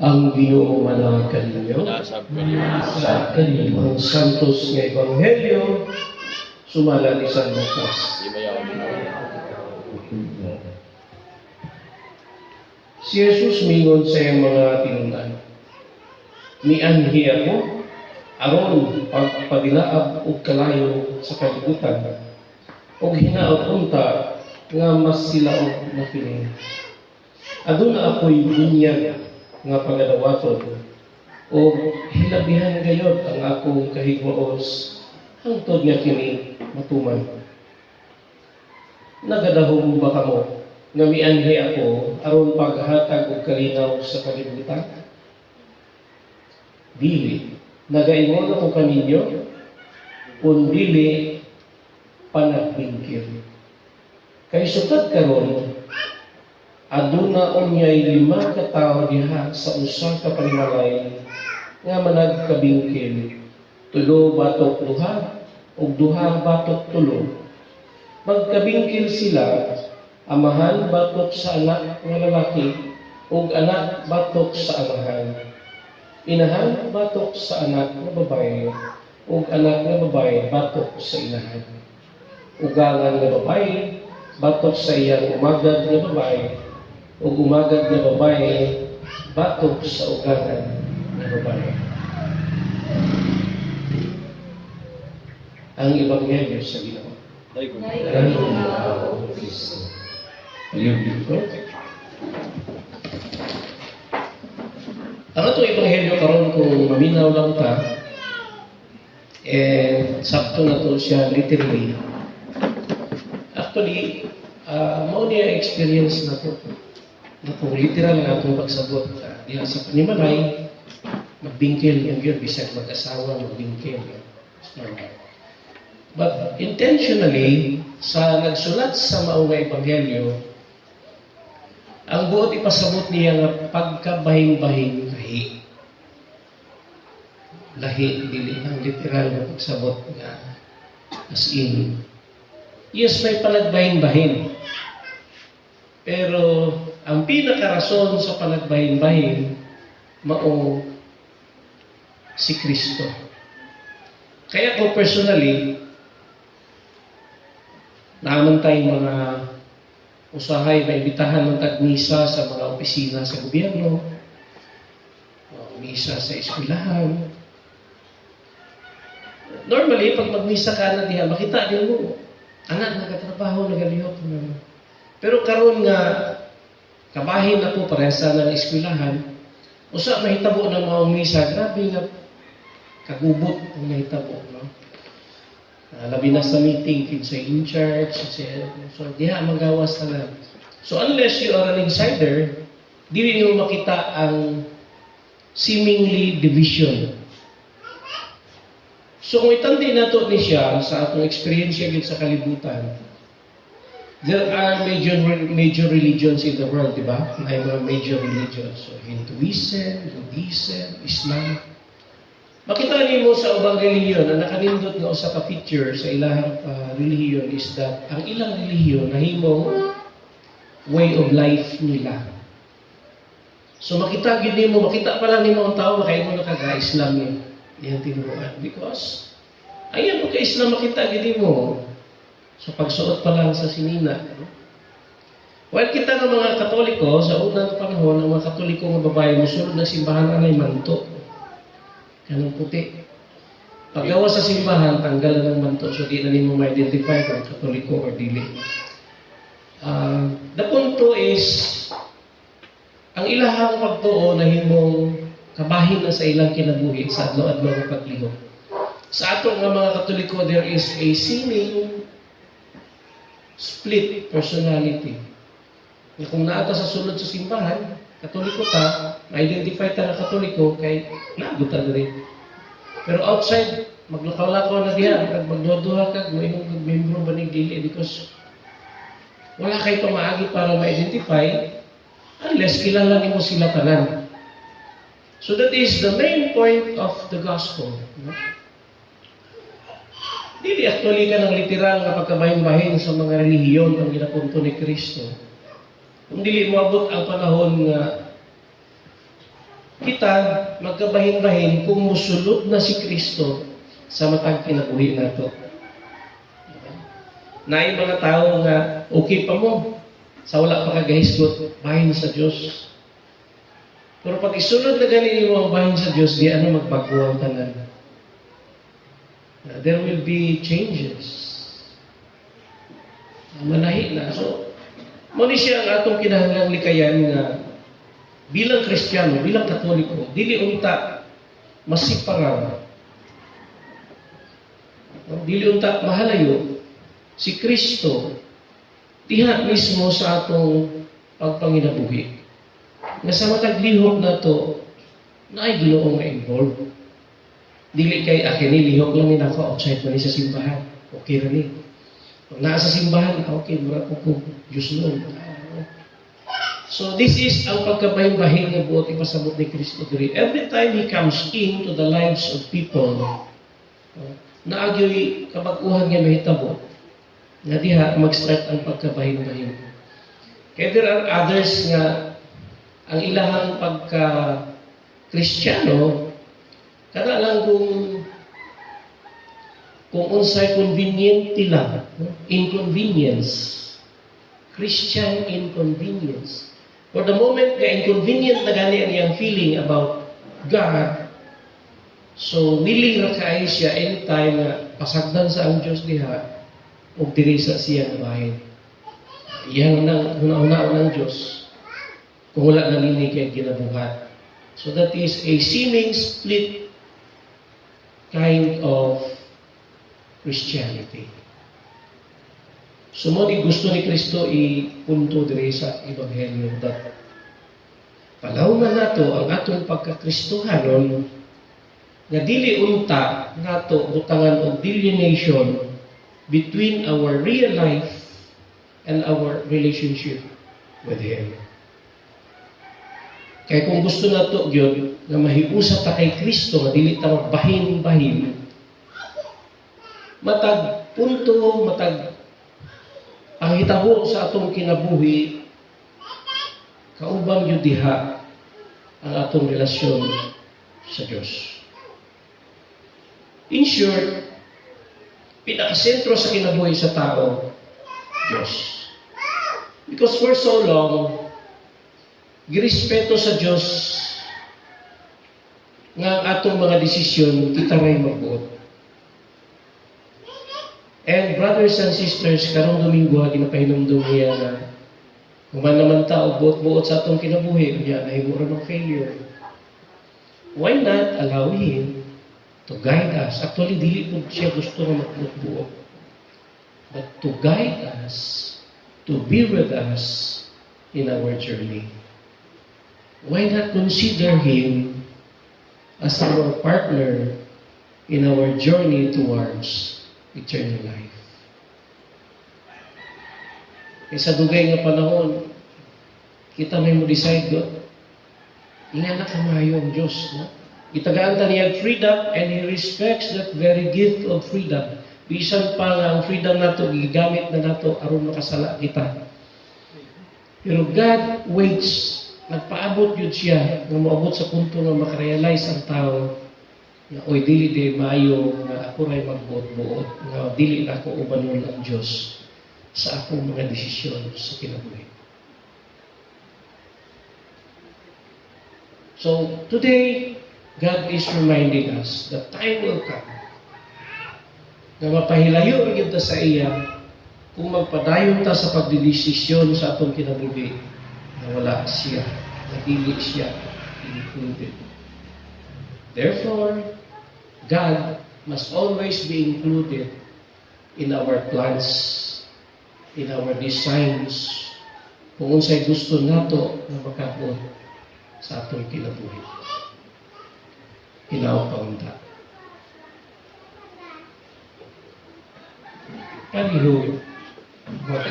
Ang Ginoo managan ninyo Nasab kanimo. sa kanimong santos nga ebanghelyo sumala ni San Lucas. Di bayaw mo. Si Jesus mingon sa iyang mga tinunan, mianhi ako aron pagpadilaab og kalayo sa kalibutan og hinaot unta nga mas silaog na kini. Aduna ako'y bunyag nga pagadawaton o hilabihan gayod ang akong kahigwaos hangtod nga kini matuman. Nagadahom ba kamo nga mianhi ako aron paghatag og kalinaw sa kalibutan? Dili. Nagaingon ako kaninyo kung dili panagbingkir. Kay sukad karon aduna unyay 5 ka tawo diha sa usa ka panimalay nga managkabingkil, 3 batok 2 ug 2 batok 3. Magkabingkil sila, amahan batok sa anak nga lalaki ug anak batok sa amahan. Inahan batok sa anak nga babae ug anak nga babae batok sa inahan. Ugangan nga babae batok sa iyang umagad nga babae ug umagad nga babae batok sa ugangan nga babae. Ang ebanghelyo sa Ginoo. Ang itong ebanghelyo karon kung maminaw lang ta, sakto na to siya literally. Actually, mao niya experience na to. Na kung literal nga itong pagsabot. Diha sa panimalay, magbingkil yung yun, bisag mag-asawa, magbingkil. It's normal. But intentionally, sa nagsulat sa maong nga ebanghelyo, ang buot ipasabot niya nga pagkabahing-bahing lahi. Lahi, dili ang literal na pagsabot nga as in. Yes, may palagbahing-bahing. Pero ang pinakarason sa palagbahing-bahing mao si Kristo. Kaya ko personally, naaman tayong mga usahay na ibitahan ng tagmisa sa mga opisina sa gobyerno, misa sa eskwelahan. Normally, pag magmisa ka na diha, makita din mo, anak, nagatrabaho, nagalihot. Pero karon nga, kabahin ako parehasa ng eskwelahan, usa mahitabo ng mga misa, grabe nga, kagubot ang mahitabo. No? Labi na sa meeting, kinsa in charge, so diha magawas na. So unless you are an insider, di niyo makita ang seemingly division. So kung itandi nato ni siya sa atong experience gid sa kalibutan, there are major religions in the world, di ba? May mga major religions. So Hinduism, Buddhism, Islam. Makita niyo sa ubang relihiyon na nakanindot nga usa ka feature sa ilahang relihiyon is that ang ilang relihiyon nahimong way of life nila. So makita gid nimo, makita pa lang nimo ang tao makaingon na kaga-Islam niya. Iyang tinuruan because ayan ka Islam makita gid nimo sa pagsuot pa lang sa sinina. While kita ng mga Katoliko sa unang panahon, ang mga Katoliko nga babae musulod na simbahan anay manto. Kanang puti. Paggawa sa simbahan, tanggal ng manto. So, di na nimo ma-identify kung Katoliko or dili. The punto is, ang ilahang pagtuo na himong kabahin na sa ilang kinabuhi sa adlaw-adlaw ng paglihok. Sa ato nga mga Katoliko, there is a seeming split personality. Kung naata sa sulod sa simbahan, Katoliko ta, ma-identify ta na Katoliko kay naabutan na rin. Pero outside, maglakaw-lakaw na diyan, magduha-duha ka, mayroong membro ba ni dili because wala kay pamaagi para ma-identify unless kilala nimo sila tanan. So that is the main point of the gospel. No? Dili actually ka ng literal na pagkabahin-bahin sa mga relihiyon ang ginapunto ni Kristo. Kung dili moabot ang panahon nga kita magkabahin-bahin kung musulod na si Kristo sa matag kinabuhi nato. Naay mga tao nga okay pa mo sa wala pa kagahisgot bahin sa Dios. Pero pag isunod na ganin mo ang bahin sa Dios, di ano magbago ang tanan. There will be changes. Manahi na. So, muna siya ang atong kinahanglang likayan nga bilang Kristiyano, bilang Katoliko, dili unta masiparan. Dili unta mahalayo si Kristo diha mismo sa atong pagpanginabuhi. Nga sa matag lihok na to, na ay Ginoo nga involved. Dili kay akin lihok lang ni nako outside man sa simbahan. Okay ra ni. Pag naa sa simbahan, okay, mura ko Diyos nun. So this is ang pagkabahin-bahin nga buot ipasabot ni Kristo diri. Every time He comes into the lives of people, naagyoy kabag-uhan nga mahitabo, nga diha mag-start ang pagkabahin-bahin. Kaya there are others nga ang ilahang pagka-Kristiyano, kada lang kung unsay convenient lang, inconvenience. Christian inconvenience. For the moment, inconvenient na gani ang iyang feeling about God, so willing na kayo siya anytime na pasagdan sa ang Diyos diha o diri sa siyang bahay. Iyan ang una-una ng Diyos kung wala na nini kaya ginabuhat. So that is a seeming split kind of Christianity. Sumod gusto ni Kristo ipunto diri sa Ebanghelyo that palawman nato ang atong pagkakristohanon nga dili unta nato butangan og delineation between our real life and our relationship with Him. Kaya kung gusto nato gyud nga mahiusa ta kay Kristo nga dili ta magbahin-bahin, matag punto, matag ang hitabo sa atong kinabuhi, kaubang yun diha ang atong relasyon sa Diyos. In short, pinakasentro sa kinabuhi sa tao, Diyos. Because for so long, girespeto sa Diyos nga ang atong mga desisyon, kita ray magbuot. And brothers and sisters, karong Domingo, ginapahinumdum niya na human naman tao, buot-buot sa atong kinabuhi, niya nahimura ng failure. Why not allow Him to guide us? Actually, dili po siya gusto na magbuot-buot. But to guide us, to be with us in our journey. Why not consider Him as our partner in our journey towards eternal life? E sa dugay nga panahon, kita may mo decide God, ingana ka maayo ang Diyos. No? Itagaan ta niya freedom and He respects that very gift of freedom. Bisan pa nga ang freedom nato, gigamit na nato aron makasala kita. Pero God waits, nagpaabot yun siya, na maabot sa punto na makarealize ang tao na oy dili di maayo nga ako ray magbuot-buot nga dili na ako ubanon ang Dios sa akong mga desisyon sa kinabuhi. So today God is reminding us that time will come na mapahilayo gyud ta sa iya kung magpadayon ta sa pagdedesisyon sa atong kinabuhi na wala siya, na dili siya included. Therefore, God must always be included in our plans, in our designs, kung unsay gusto nato na makaabot sa atong kinabuhi. Hinaw paunta. Paliho, what